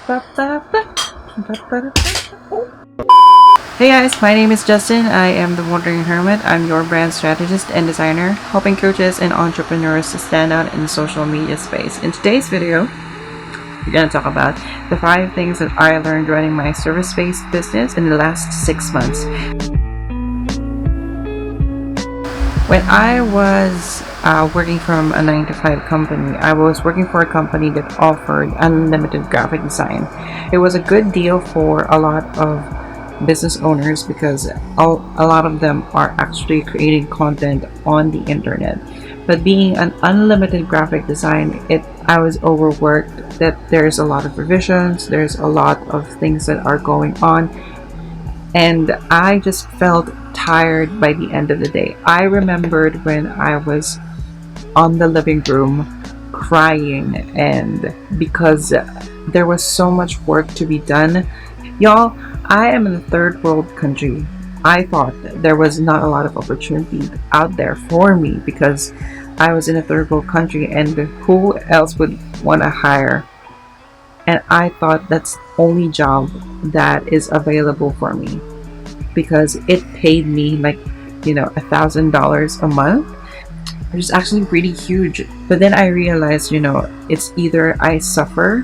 Hey guys, my name is Justin. I am the Wandering Hermit. I'm your brand strategist and designer, helping coaches and entrepreneurs to stand out in the social media space. In today's video, we're going to talk about the 5 things that I learned running my service-based business in the last 6 months. When I was working from a 9-to-5 company, I was working for a company that offered unlimited graphic design. It was a good deal for a lot of business owners because a lot of them are actually creating content on the internet. But being an unlimited graphic design, I was overworked, that there's a lot of revisions, there's a lot of things that are going on, and I just felt tired by the end of the day. I remembered when I was on the living room crying, and because there was so much work to be done. Y'all, I am in a third world country. I thought there was not a lot of opportunity out there for me because I was in a third world country, and who else would want to hire? And I thought that's the only job that is available for me because it paid me like, $1,000 a month, which is actually really huge. But then I realized, it's either I suffer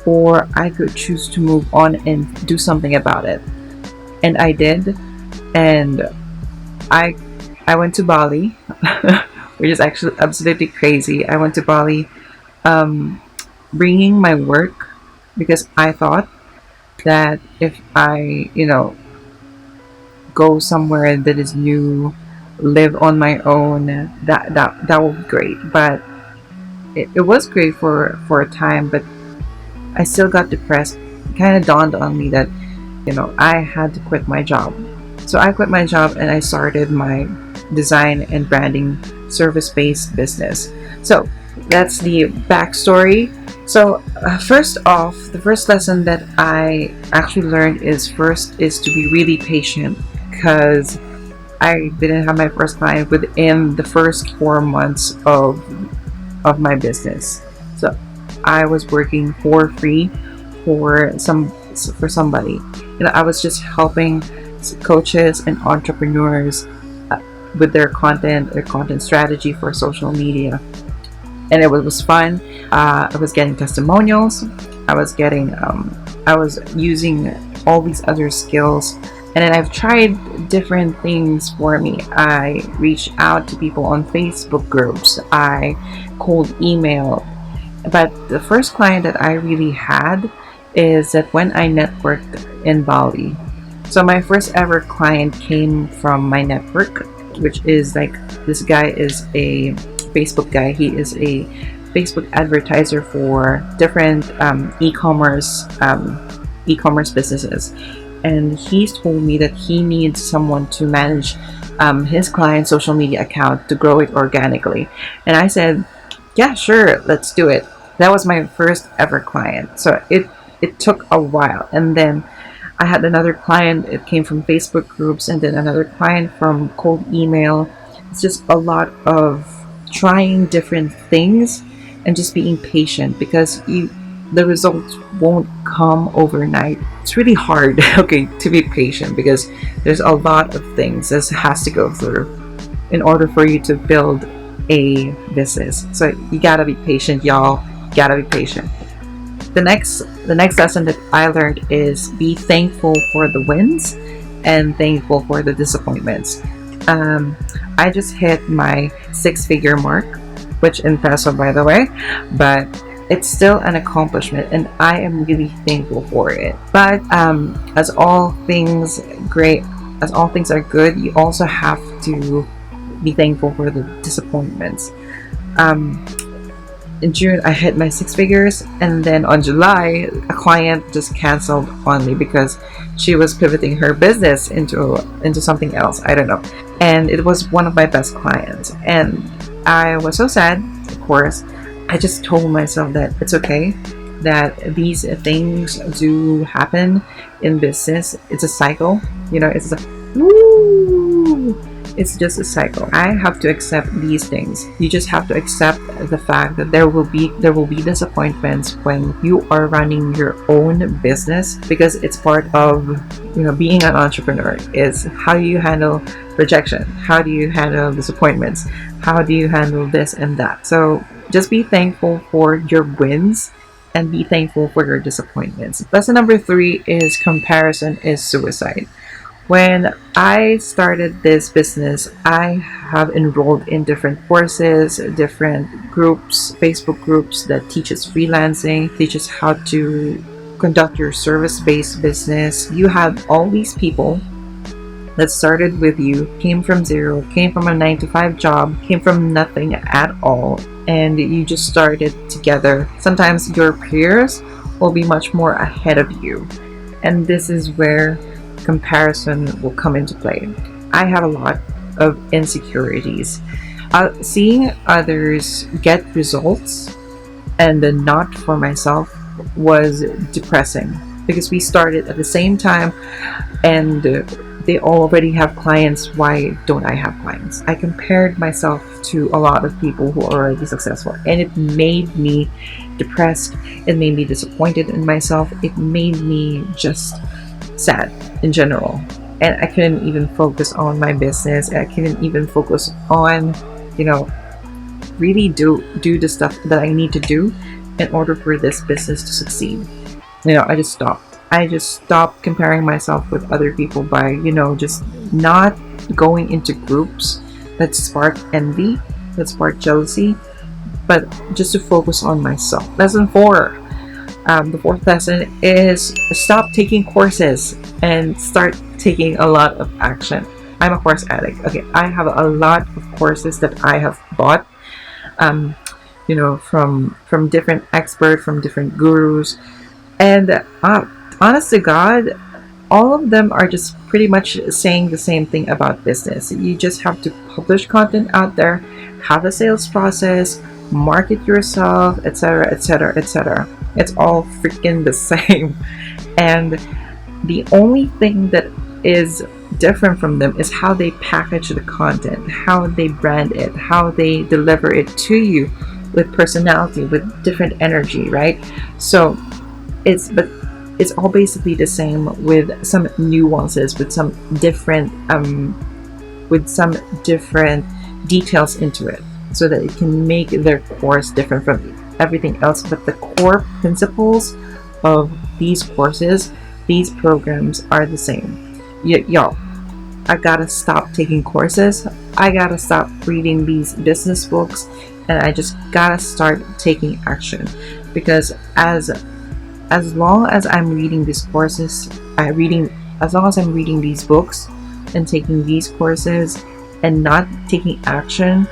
or I could choose to move on and do something about it. And I did. And I went to Bali, which is actually absolutely crazy. I went to Bali bringing my work because I thought that if I, go somewhere that is new, live on my own, that will be great. But it was great for a time, but I still got depressed. It kind of dawned on me that, I had to quit my job. So I quit my job and I started my design and branding service-based business. So that's the backstory. So first off, the first lesson that I actually learned is to be really patient, because I didn't have my first client within the first 4 months of my business. So I was working for free for somebody. I was just helping coaches and entrepreneurs with their content strategy for social media, and it was fun. I was getting testimonials. I was using all these other skills, and then I've tried different things for me. I reached out to people on Facebook groups. I cold email. But the first client that I really had is that when I networked in Bali. So my first ever client came from my network, which is like, this guy is a Facebook guy. He is a Facebook advertiser for different e-commerce businesses, and he's told me that he needs someone to manage his client's social media account to grow it organically. And I said, yeah, sure, let's do it. That was my first ever client. So it took a while, and then I had another client. It came from Facebook groups, and then another client from cold email. It's just a lot of trying different things and just being patient, because the results won't come overnight. It's really hard, okay, to be patient, because there's a lot of things that has to go through in order for you to build a business. So you gotta be patient, y'all. Gotta be patient. The next lesson that I learned is be thankful for the wins and thankful for the disappointments. I just hit my 6-figure mark, which in peso, by the way, but it's still an accomplishment, and I am really thankful for it. But as all things are good, you also have to be thankful for the disappointments. In June, I hit my 6 figures, and then on July, a client just canceled on me because she was pivoting her business into something else. I don't know. And it was one of my best clients, and I was so sad. Of course, I just told myself that it's okay, that these things do happen in business. It's a cycle. It's a It's just a cycle. I have to accept these things. You just have to accept the fact that there will be disappointments when you are running your own business, because it's part of being an entrepreneur. Is how do you handle rejection? How do you handle disappointments? How do you handle this and that? So just be thankful for your wins and be thankful for your disappointments. Lesson number 3 is comparison is suicide. When I started this business, I have enrolled in different courses, different groups, Facebook groups that teaches freelancing, teaches how to conduct your service-based business. You have all these people that started with you, came from zero, came from a 9 to 5 job, came from nothing at all, and you just started together. Sometimes your peers will be much more ahead of you. And this is where comparison will come into play. I have a lot of insecurities. Seeing others get results and then not for myself was depressing, because we started at the same time and they already have clients. Why don't I have clients? I compared myself to a lot of people who are already successful, and it made me depressed. It made me disappointed in myself. It made me just sad in general, and I couldn't even focus on my business. I couldn't even focus on really do the stuff that I need to do in order for this business to succeed. I just stopped comparing myself with other people by just not going into groups that spark envy, that spark jealousy, but just to focus on myself. Lesson 4. The fourth lesson is stop taking courses and start taking a lot of action. I'm a course addict. Okay, I have a lot of courses that I have bought, from different experts, from different gurus, and honest to God, all of them are just pretty much saying the same thing about business. You just have to publish content out there, have a sales process, market yourself, etc., etc., etc. It's all freaking the same. And the only thing that is different from them is how they package the content, how they brand it, how they deliver it to you with personality, with different energy, right? So it's all basically the same, with some nuances, with some different details into it, so that it can make their course different from everything else. But the core principles of these courses, these programs are the same. Y'all, I gotta stop taking courses. I gotta stop reading these business books, and I just gotta start taking action. Because as long as I'm reading these courses, as long as I'm reading these books and taking these courses and not taking action,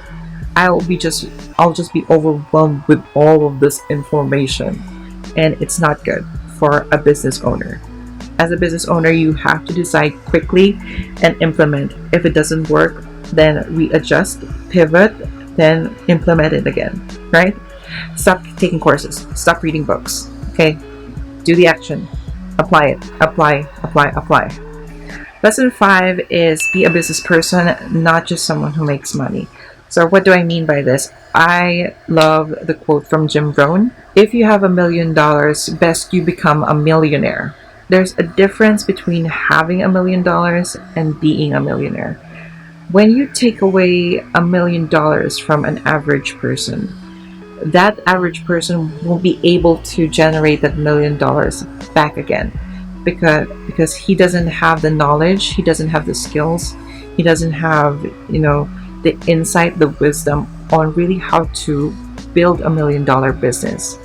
I'll just be overwhelmed with all of this information, and it's not good for a business owner. As a business owner, you have to decide quickly and implement. If it doesn't work, then readjust, pivot, then implement it again, right? Stop taking courses, stop reading books, okay? Do the action, apply it, apply. Lesson 5 is be a business person, not just someone who makes money. So what do I mean by this? I love the quote from Jim Rohn. If you have $1 million, best you become a millionaire. There's a difference between having $1 million and being a millionaire. When you take away $1 million from an average person, that average person won't be able to generate that $1 million back again, because he doesn't have the knowledge, he doesn't have the skills, he doesn't have the insight, the wisdom on really how to build $1 million business.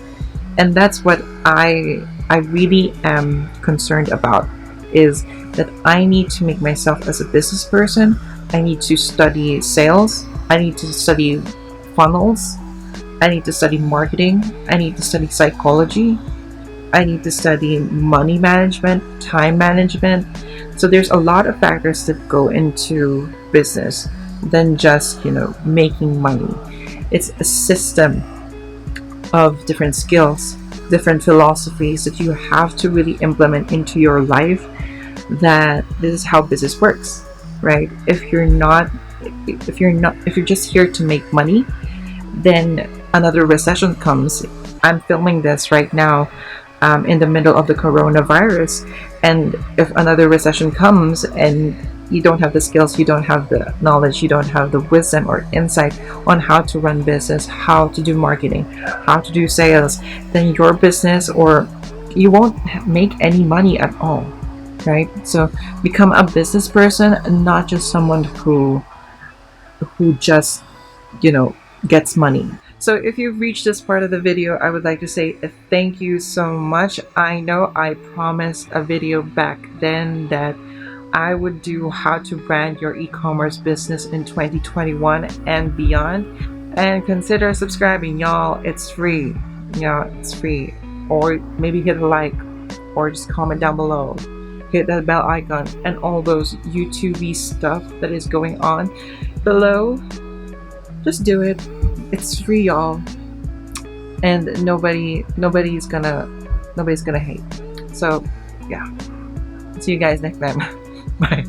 And that's what I really am concerned about, is that I need to make myself as a business person. I need to study sales, I need to study funnels, I need to study marketing, I need to study psychology, I need to study money management, time management. So there's a lot of factors that go into business than just making money. It's a system of different skills, different philosophies that you have to really implement into your life, that this is how business works, right? If you're not if you're just here to make money, then another recession comes. I'm filming this right now, in the middle of the coronavirus, and if another recession comes and you don't have the skills, you don't have the knowledge, you don't have the wisdom or insight on how to run business, how to do marketing, how to do sales, then your business, or you won't make any money at all, right? So become a business person, not just someone who just, gets money. So if you've reached this part of the video, I would like to say thank you so much. I know I promised a video back then that I would do how to brand your e-commerce business in 2021 and beyond. And consider subscribing, y'all. It's free. It's free. Or maybe hit a like, or just comment down below. Hit that bell icon and all those YouTube-y stuff that is going on below. Just do it. It's free, y'all. And nobody's gonna hate. So yeah. See you guys next time. Bye.